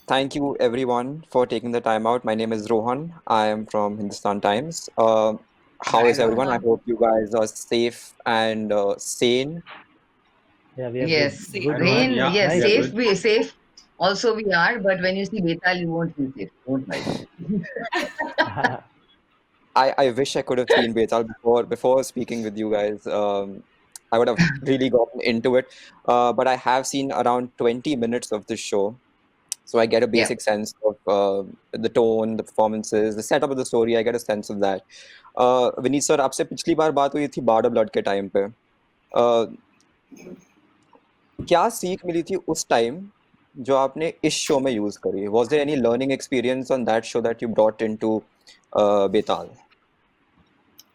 Thank you everyone for taking the time out. My name is Rohan. I am from Hindustan Times. How Hi, is everyone? I Rohan. hope you guys are safe and sane. Yeah, we are good. Yes, Good, Rohan. Rain. Nice Yes, to safe. see We safe. Also, we are. But when you see Betal, you won't feel safe. Don't worry. you. I wish I could have seen Betal before speaking with you guys. I would have really gotten into it. But I have seen around 20 minutes of this show. So I get a Yeah. basic sense of the tone, the performances, the setup of the story. I get a sense of that. Vineet sir आपसे पिछली बार बात हुई थी board of blood के time पे क्या सीख मिली थी उस टाइम जो आपने इस शो में यूज करी was there any learning experience on that show that you brought into Betaal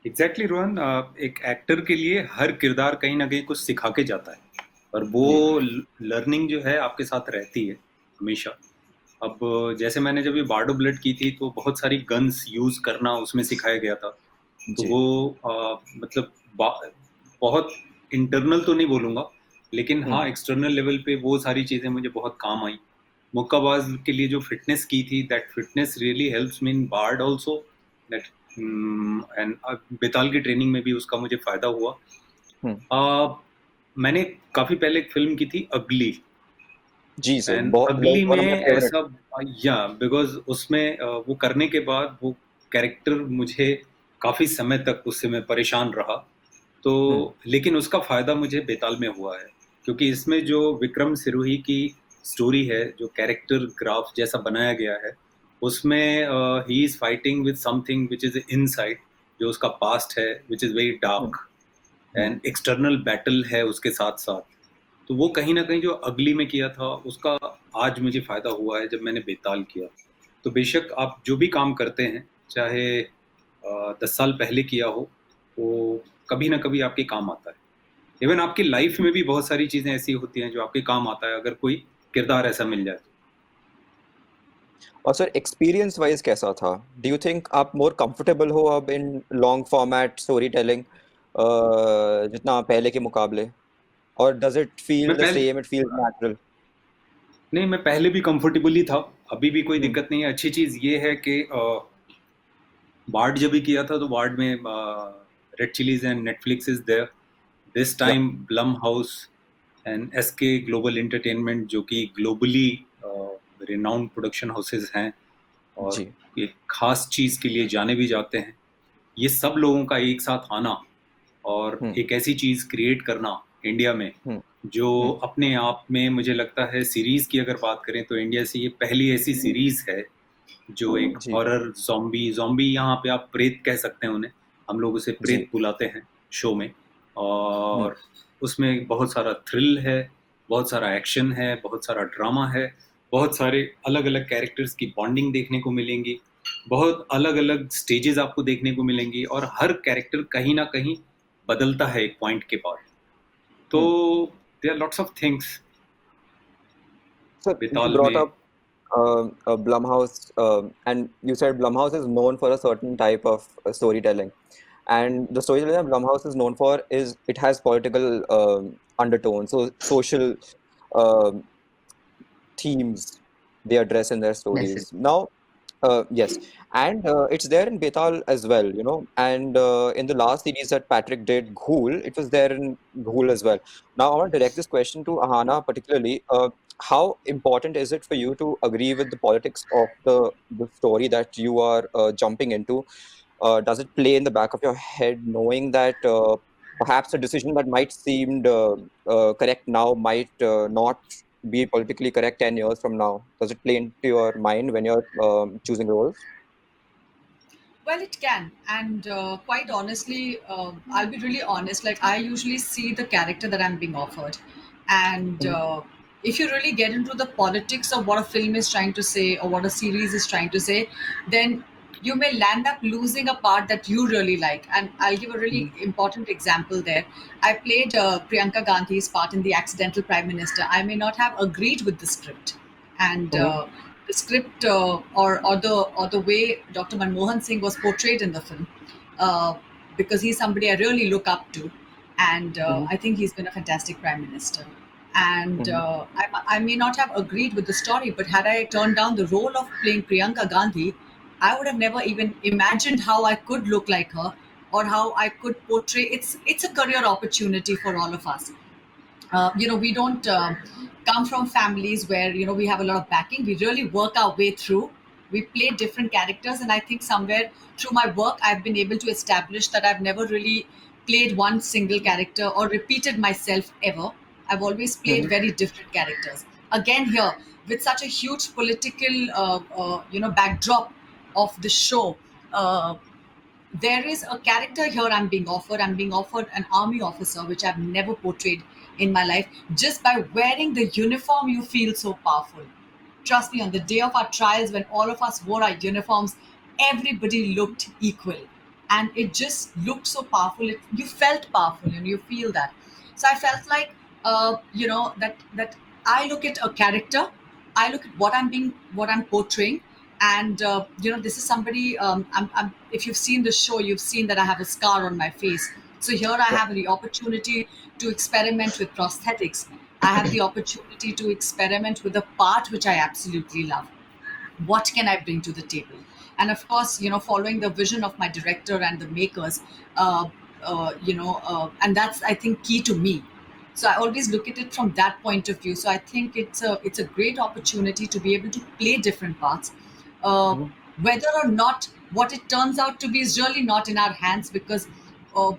exactly Rohan, एक एक्टर के लिए हर किरदार कहीं ना कहीं कुछ सिखा के जाता है और वो जी लर्निंग जो है आपके साथ रहती है हमेशा। अब जैसे मैंने जब ये बार्डो ब्लड की थी तो बहुत सारी गन्स यूज करना उसमें सिखाया गया था। तो जी वो मतलब बहुत इंटरनल तो नहीं बोलूँगा, लेकिन हाँ हम्म एक्सटर्नल लेवल पे वो सारी चीज़ें मुझे बहुत काम आई। मुक्काबाज के लिए जो फिटनेस की थी, that fitness really helps me in Bard also, that and Betaal की ट्रेनिंग में भी उसका मुझे फ़ायदा हुआ। हम्म मैंने काफ़ी पहले एक फिल्म की थी अगली, जी सर एंड बहुत अगली वन ऑफ में माय फेवरेट ऐसा, या बिकॉज उसमें वो करने के बाद वो कैरेक्टर मुझे काफ़ी समय तक उससे मैं परेशान रहा। तो हम्म लेकिन उसका फ़ायदा मुझे बेताल में हुआ है, क्योंकि इसमें जो विक्रम सिरोही की स्टोरी है, जो कैरेक्टर ग्राफ जैसा बनाया गया है, उसमें he is fighting with something which is inside, जो उसका पास्ट है, which is very hmm dark, hmm and external battle है उसके साथ साथ। तो वो कहीं ना कहीं जो अगली में किया था उसका आज मुझे फ़ायदा हुआ है जब मैंने बेताल किया। तो बेशक आप जो भी काम करते हैं, चाहे 10 साल पहले किया हो, वो कभी ना कभी आपके काम आता है। इवन आपकी लाइफ में भी बहुत सारी चीज़ें ऐसी होती हैं जो आपके काम आता है, अगर कोई किरदार ऐसा मिल जाए तो। और सर एक्सपीरियंस वाइज कैसा था डू यू थिंक आप मोर कंफर्टेबल हो अब in long format story telling जितना पहले के मुकाबले और डज इट फील मैं द पहले सेम इट फील्स नेचुरल नहीं, मैं पहले भी कंफर्टेबल ही था, अभी भी कोई हम्म दिक्कत नहीं है। अच्छी चीज़ ये है कि वार्ड जब भी किया था तो वार्ड में Red Chillies and Netflix is there, this या time Blumhouse and SK Global Entertainment, जो कि ग्लोबली रिनाउंड प्रोडक्शन हाउसेज हैं और जी एक खास चीज़ के लिए जाने भी जाते हैं। ये सब लोगों का एक साथ आना और हम्म एक ऐसी चीज़ क्रिएट करना इंडिया में, हम्म जो हम्म अपने आप में मुझे लगता है, सीरीज़ की अगर बात करें तो इंडिया से ये पहली ऐसी सीरीज़ है जो एक जी हॉरर ज़ॉम्बी ज़ॉम्बी, यहाँ पे आप प्रेत कह सकते हैं उन्हें, हम लोग उसे जी प्रेत बुलाते हैं शो में। हम्म और उसमें बहुत सारा थ्रिल है, बहुत सारा एक्शन है, बहुत सारा ड्रामा है, बहुत सारे अलग अलग कैरेक्टर्स की बॉन्डिंग देखने को मिलेंगी, बहुत अलग अलग स्टेजेस आपको देखने को मिलेंगी, और हर कैरेक्टर कहीं ना कहीं बदलता है एक पॉइंट के बाद। तो hmm there are lots of things So you Betaal brought में। up Blumhouse, and you said Blumhouse is known for a certain type of storytelling, and the storytelling that Blumhouse is known for is it has political undertones, so social um themes they address in their Message. stories. Now, yes, and it's there in Betal as well, you know. And in the last series that Patrick did, Ghoul, it was there in Ghoul as well. Now, I want to direct this question to Ahana particularly. How important is it for you to agree with the politics of the story that you are jumping into? Does it play in the back of your head, knowing that perhaps a decision that might seem correct now might not be politically correct 10 years from now? Does it play into your mind when you're choosing roles? Well, it can. And quite honestly, I'll be really honest. Like, I usually see the character that I'm being offered. And Mm, if you really get into the politics of what a film is trying to say or what a series is trying to say, then you may land up losing a part that you really like. And I'll give a really mm, important example there. I played Priyanka Gandhi's part in The Accidental Prime Minister. I may not have agreed with the script. And mhm, the script or the way Dr. Manmohan Singh was portrayed in the film, uh, because he's somebody I really look up to, and mhm. I think he's been a fantastic prime minister. And I may not have agreed with the story, but had I turned down the role of playing Priyanka Gandhi, I would have never even imagined how I could look like her or how I could portray. It's a career opportunity for all of us. We don't come from families where we have a lot of backing. We really work our way through. We play different characters, and I think somewhere through my work I've been able to establish that I've never really played one single character or repeated myself ever. I've always played Mhm. very different characters. Again, here with such a huge political backdrop of the show, uh, there is a character here I'm being offered. I'm being offered an army officer, which I've never portrayed in my life. Just by wearing the uniform, you feel so powerful. Trust me, on the day of our trials, when all of us wore our uniforms, everybody looked equal. And it just looked so powerful. You felt powerful and you feel that. So I felt like, that I look at a character, I look at what I'm portraying, and this is somebody. If you've seen the show, you've seen that I have a scar on my face. So here I Yeah. have the opportunity to experiment with prosthetics. I have the opportunity to experiment with a part which I absolutely love. What can I bring to the table? And of course, following the vision of my director and the makers, and that's, I think, key to me. So I always look at it from that point of view. So I think it's a great opportunity to be able to play different parts. uh, Mhm. Whether or not what it turns out to be is really not in our hands, because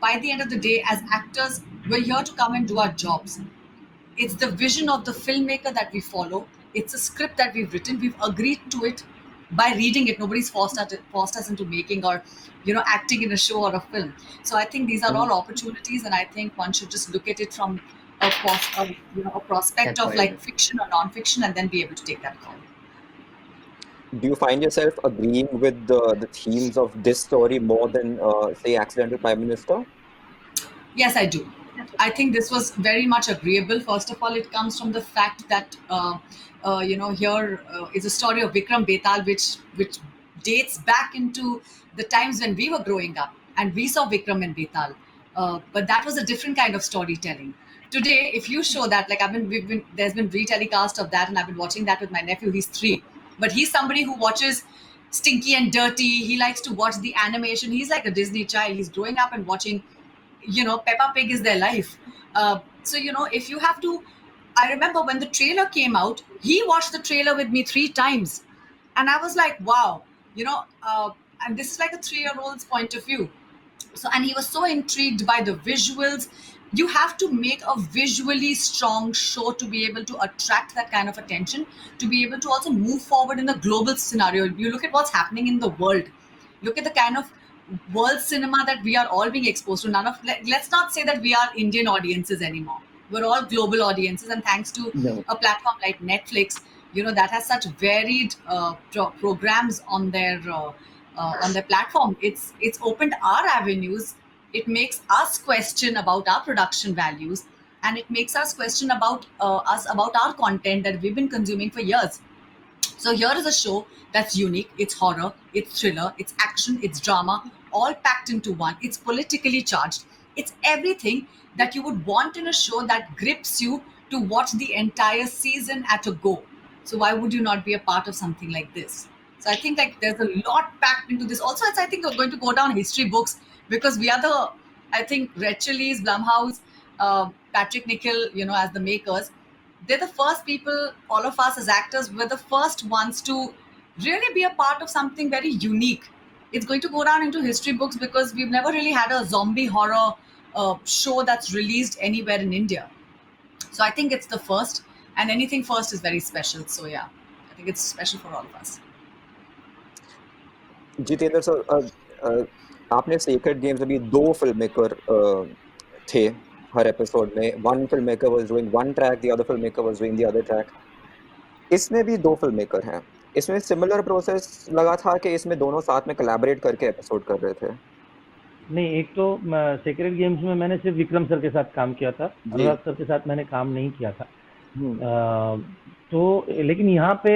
by the end of the day, as actors, we're here to come and do our jobs. It's the vision of the filmmaker that we follow. It's a script that we've written. We've agreed to it by reading it. Nobody's forced us into making or acting in a show or a film. So I think these are Mhm. all opportunities, and I think one should just look at it from a prospect That of point of like view. fiction or non-fiction, and then be able to take that call. Do you find yourself agreeing with the themes of this story more than, say, Accidental Prime Minister? Yes, I do. I think this was very much agreeable. First of all, it comes from the fact that here is a story of Vikram Betal, which dates back into the times when we were growing up, and we saw Vikram and Betal. But that was a different kind of storytelling. Today, if you show that, like there's been retelecast of that, and I've been watching that with my nephew. He's 3, but he's somebody who watches Stinky and Dirty. He likes to watch the animation. He's like a Disney child. He's growing up and watching, Peppa Pig is their life. So if you have to, I remember when the trailer came out, he watched the trailer with me 3 times, and I was like, wow, and this is like a 3-year-old's point of view. So, and he was so intrigued by the visuals. You have to make a visually strong show to be able to attract that kind of attention, to be able to also move forward in a global scenario. You look at what's happening in the world. Look at the kind of world cinema that we are all being exposed to. Let's not say that we are Indian audiences anymore. We're all global audiences, and thanks to No. a platform like Netflix, that has such varied programs on their platform. It's opened our avenues. It makes us question about our production values, and it makes us question about our content that we've been consuming for years. So here is a show that's unique. It's horror, it's thriller, it's action, it's drama, all packed into one. It's politically charged. It's everything that you would want in a show that grips you to watch the entire season at a go. So why would you not be a part of something like this? So I think like there's a lot packed into this. Also, I think we're going to go down history books, because we are I think Red Chillies, Blumhouse, Patrick Nichol, as the makers, they're the first people, all of us as actors, we're the first ones to really be a part of something very unique. It's going to go down into history books because we've never really had a zombie horror show that's released anywhere in India. So I think it's the first, and anything first is very special. So yeah, I think it's special for all of us. Jitendra sir, आपने sacred games अभी 2 filmmaker थे हर episode में. One filmmaker was doing one track, the other filmmaker was doing the other track. इसमें भी 2 filmmaker हैं. इसमें similar process लगा था कि इसमें दोनों साथ में कोलैबोरेट करके एपिसोड कर रहे थे. नहीं, एक तो सेक्रेड गेम्स में मैंने सिर्फ विक्रम सर के साथ काम किया था, जी. अनुराग सर के साथ मैंने काम नहीं किया था. हम्म. तो लेकिन यहाँ पे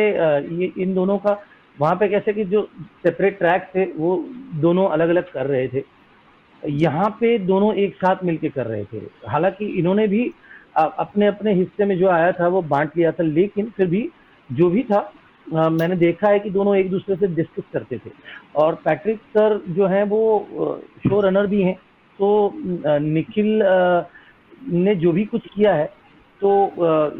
ये इन दोनों का, वहाँ पे कैसे कि जो सेपरेट ट्रैक थे वो दोनों अलग अलग कर रहे थे, यहाँ पे दोनों एक साथ मिलके कर रहे थे. हालांकि इन्होंने भी अपने अपने हिस्से में जो आया था वो बांट लिया था, लेकिन फिर भी जो भी था मैंने देखा है कि दोनों एक दूसरे से डिस्कस करते थे। और पैट्रिक सर जो हैं वो शो रनर भी हैं, तो निखिल ने जो भी कुछ किया है, तो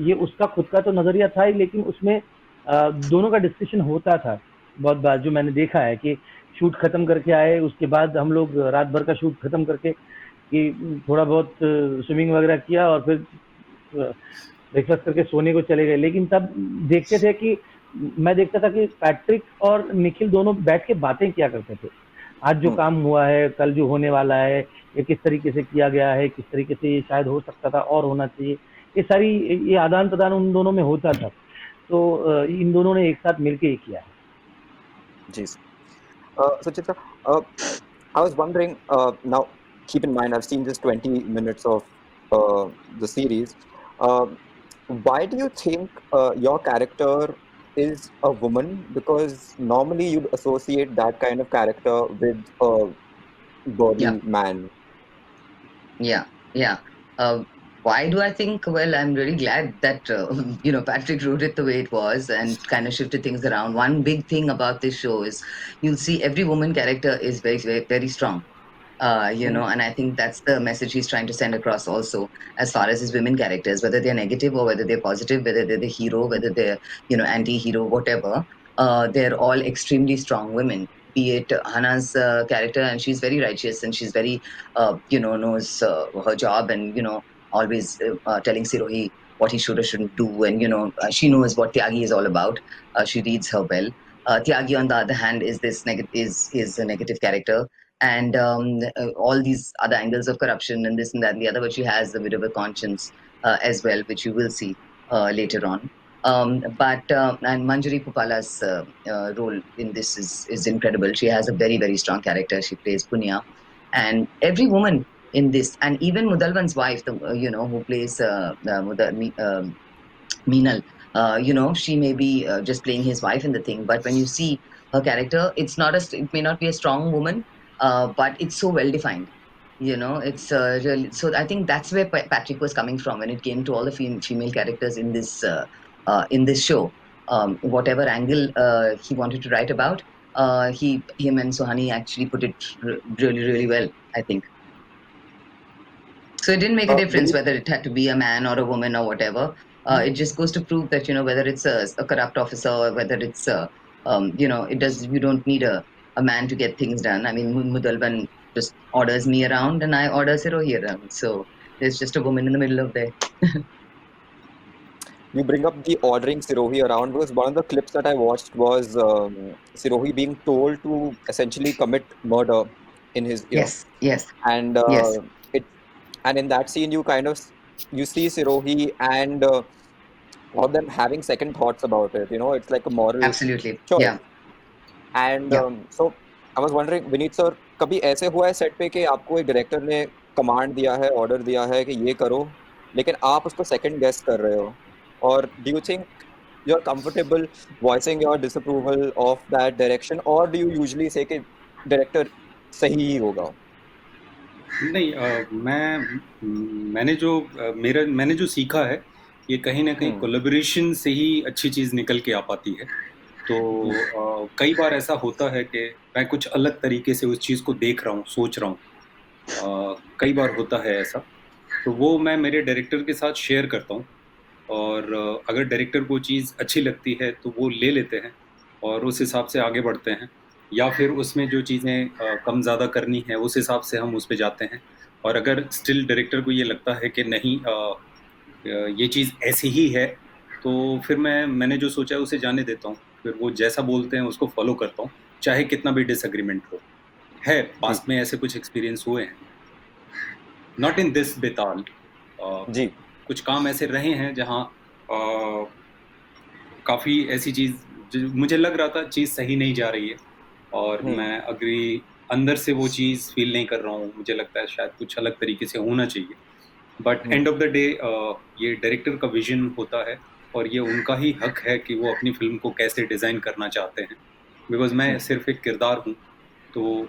ये उसका खुद का तो नज़रिया था ही, लेकिन उसमें दोनों का डिस्कशन होता था बहुत बार। जो मैंने देखा है कि शूट खत्म करके आए, उसके बाद हम लोग रात भर का शूट खत्म करके कि थोड़ा बहुत स्विमिंग वगैरह किया और फिर ब्रेकफास्ट करके सोने को चले गए। लेकिन तब देखते थे कि मैं देखता था कि पैट्रिक और निखिल दोनों बैठ के बातें किया करते थे, आज जो काम हुआ है, कल जो होने वाला है, ये किस तरीके से किया गया है, किस तरीके से ये शायद हो सकता था और होना चाहिए, ये सारी ये आदान प्रदान उन दोनों में होता था। तो इन दोनों ने एक साथ मिलके ये किया है। जी so Chitra, I was wondering, now keep in mind I've seen just 20 minutes of the series. Why do you think your character is a woman? Because normally you'd associate that kind of character with a burly Yeah. man. Yeah. Why do I think? Well, I'm really glad that Patrick wrote it the way it was and kind of shifted things around. One big thing about this show is you'll see every woman character is very, very, very strong. And I think that's the message he's trying to send across also, as far as his women characters, whether they're negative or whether they're positive, whether they're the hero, whether they're, anti-hero, whatever. They're all extremely strong women. Be it Hannah's character, and she's very righteous and she's very, knows her job and, always telling Sirohi what he should or shouldn't do. And, she knows what Tyagi is all about. She reads her well. Tyagi, on the other hand, is is a negative character, and all these other angles of corruption and this and that and the other, but she has a bit of a conscience as well, which you will see later on. And Manjari Pupala's role in this is incredible. She has a very, very strong character. She plays Punya, and every woman in this, and even Mudalvan's wife, who plays Meenal, she may be just playing his wife in the thing, but when you see her character, it may not be a strong woman, but it's so well defined. It's really, so I think that's where Patrick was coming from when it came to all the female characters in this show. Whatever angle he wanted to write about, him and Sohani actually put it really, really well, I think. So it didn't make a difference whether it had to be a man or a woman or whatever. It just goes to prove that, whether it's a corrupt officer or whether it's you don't need a man to get things done. I mean, Mudalvan just orders me around and I order Sirohi around. So there's just a woman in the middle of there. You bring up the ordering Sirohi around because one of the clips that I watched was Sirohi being told to essentially commit murder in his ear. Yes. And Yes. And in that scene, you see Sirohi and all of them having second thoughts about it. It's like a moral Absolutely. choice. Yeah. And so I was wondering, Vineet sir, कभी ऐसे हुआ है set पे कि आपको एक director ने command दिया है, ऑर्डर दिया है कि ये करो, लेकिन आप उसको सेकंड गेस कर रहे हो? Or do you think you're comfortable voicing your disapproval of that direction, or do you usually say कि डायरेक्टर सही ही होगा? नहीं, मैंने जो सीखा है, ये कहीं ना कहीं कोलैबोरेशन से ही अच्छी चीज़ निकल के आ पाती है। तो कई बार ऐसा होता है कि मैं कुछ अलग तरीके से उस चीज़ को देख रहा हूँ, सोच रहा हूँ, कई बार होता है ऐसा, तो वो मैं मेरे डायरेक्टर के साथ शेयर करता हूँ। और अगर डायरेक्टर को चीज़ अच्छी लगती है तो वो ले लेते हैं और उस हिसाब से आगे बढ़ते हैं, या फिर उसमें जो चीज़ें कम ज़्यादा करनी है उस हिसाब से हम उस पे जाते हैं। और अगर स्टिल डायरेक्टर को ये लगता है कि नहीं, ये चीज़ ऐसी ही है, तो फिर मैंने जो सोचा है उसे जाने देता हूँ। फिर वो जैसा बोलते हैं उसको फॉलो करता हूँ, चाहे कितना भी डिसएग्रीमेंट हो। है पास्ट में ऐसे कुछ एक्सपीरियंस हुए हैं, नॉट इन दिस बेताल, जी कुछ काम ऐसे रहे हैं जहाँ काफ़ी ऐसी चीज़ मुझे लग रहा था चीज़ सही नहीं जा रही है और मैं अंदर से वो चीज़ फील नहीं कर रहा हूँ, मुझे लगता है शायद कुछ अलग तरीके से होना चाहिए। But end of the day ये डायरेक्टर का विजन होता है और ये उनका ही हक है कि वो अपनी फिल्म को कैसे डिज़ाइन करना चाहते हैं, बिकॉज मैं सिर्फ एक किरदार हूँ। तो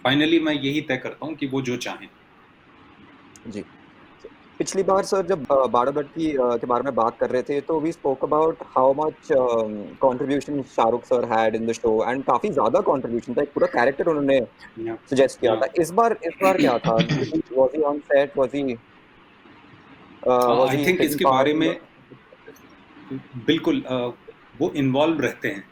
फाइनली मैं यही तय करता हूँ कि वो जो चाहें। जी पिछली बार सर जब बाड़ा भट्टी के बारे में बात कर रहे थे तो we spoke about how much contribution Shahrukh sir had in the show and काफी ज्यादा कंट्रीब्यूशन था, एक पूरा कैरेक्टर उन्होंने या सजेस्ट किया या था। इस बार क्या था? Was he on set? Was I he think taking इसके पार्ट बारे इन में द बिल्कुल वो इन्वॉल्व रहते हैं।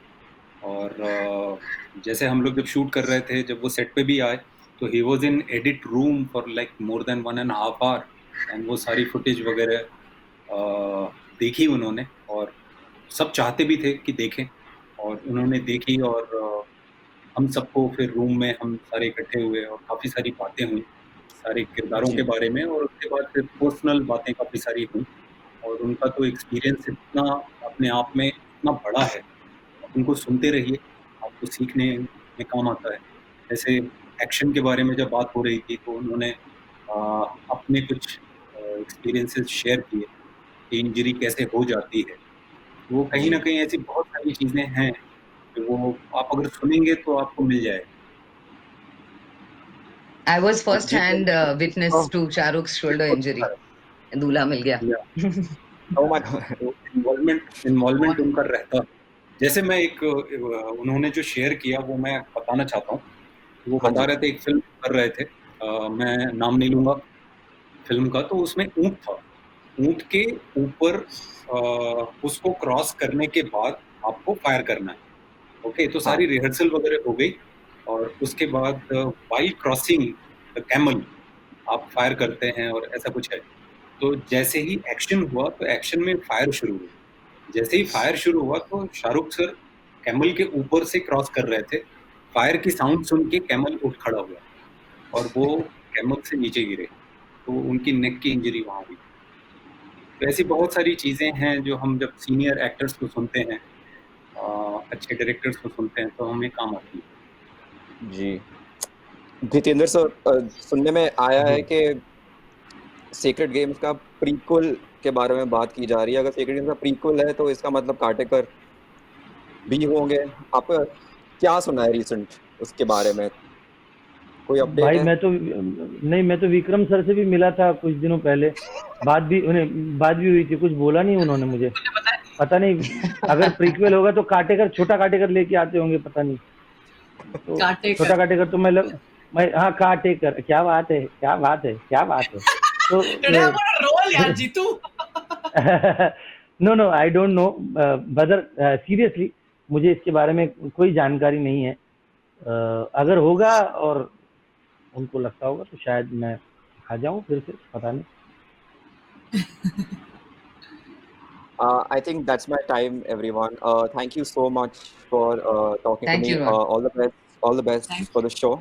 और जैसे हम लोग जब शूट कर रहे थे, जब वो सेट पे भी आए, तो he was in edit room for like more than 1.5 hour, and वो सारी फुटेज वगैरह देखी उन्होंने, और सब चाहते भी थे कि देखें, और उन्होंने देखी। और हम सबको फिर रूम में हम सारे इकट्ठे हुए और काफ़ी सारी बातें हुई सारे किरदारों के जी बारे में, और उसके बाद फिर पर्सनल बातें काफ़ी सारी हुई। और उनका तो एक्सपीरियंस इतना अपने आप में इतना बड़ा है, उनको सुनते रहिए, आपको सीखने में काम आता है। जैसे एक्शन के बारे में जब बात हो रही थी, तो उन्होंने अपने कुछ एक्सपीरियंसेस शेयर किए कि इंजरी कैसे हो जाती है। वो कहीं जी न कहीं ऐसी बहुत सारी चीज़ें हैं, कि वो आप अगर सुनेंगे तो आपको मिल जाएगा। I was first ji hand witness oh, to Shahrukh's shoulder injury. दूल्हा मिल गया. या ओह माय गॉड। तो इन्वॉल्वमेंट उनका रहता है। जैसे मैं एक उन्होंने जो शेयर किया वो मैं बताना चाहता हूँ। वो हाँ बता जी रहे थे, एक फ़िल्म कर रहे थे, मैं नाम नहीं लूँगा फ़िल्म का, तो उसमें ऊँट था। ऊँट के ऊपर उसको क्रॉस करने के बाद आपको फायर करना है। ओके, तो हाँ सारी रिहर्सल वगैरह हो गई, और उसके बाद व्हाइल क्रॉसिंग द कैमल आप फायर करते हैं, और ऐसा कुछ है। तो जैसे ही एक्शन हुआ, तो एक्शन में फायर शुरू हुई। जैसे ही फायर शुरू हुआ, तो शाहरुख सर कैमल के ऊपर से क्रॉस कर रहे थे। फायर की साउंड सुन के कैमल उठ खड़ा हुआ, और वो कैमल से नीचे गिरे, तो उनकी नेक की इंजरी वहाँ हुई। तो ऐसी बहुत सारी चीज़ें हैं जो हम जब सीनियर एक्टर्स को सुनते हैं, अच्छे डायरेक्टर्स को सुनते हैं, तो हमें काम आती है। जी। जितेंद्र सर, सुनने में आया है जी कि सेक्रेड गेम्स का प्रीक्वल के बारे में बात की जा रही है। अगर सेक्रेड गेम्स का प्रीक्वल है तो इसका मतलब काटेकर भी होंगे। आपका क्या सुना है रिसेंट उसके बारे में? कोई अपडेट भाई, है? मैं तो विक्रम सर से भी मिला था कुछ दिनों पहले। बात भी हुई थी, कुछ बोला नहीं उन्होंने मुझे। पता नहीं, अगर प्रीक्वल होगा तो काटेकर, छोटा काटेकर लेके आते होंगे, पता नहीं। तो काटे कर छोटा काटेकर तो मैं हाँ, काटेकर, क्या बात है, क्या बात है, क्या बात है। तो Today I'm on a roll, यार Jeetu. No no, I don't know brother, seriously मुझे इसके बारे में कोई जानकारी नहीं है। अगर होगा और उनको लगता होगा तो शायद मैं आ जाऊं फिर से, पता नहीं। I think that's my time, everyone. Thank you so much for talking to Thank me. you, Ron. All the best Thank for the show,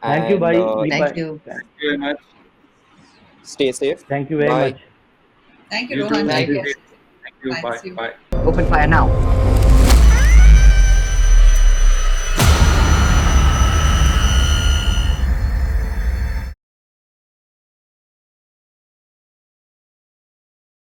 thank you and भाई, Thank you. Thank you very much. stay safe. Thank you very Bye. Much. you, You Rohan. too. Thank Take you. care. Thank you. Bye. Bye. See you. Bye. Open fire now.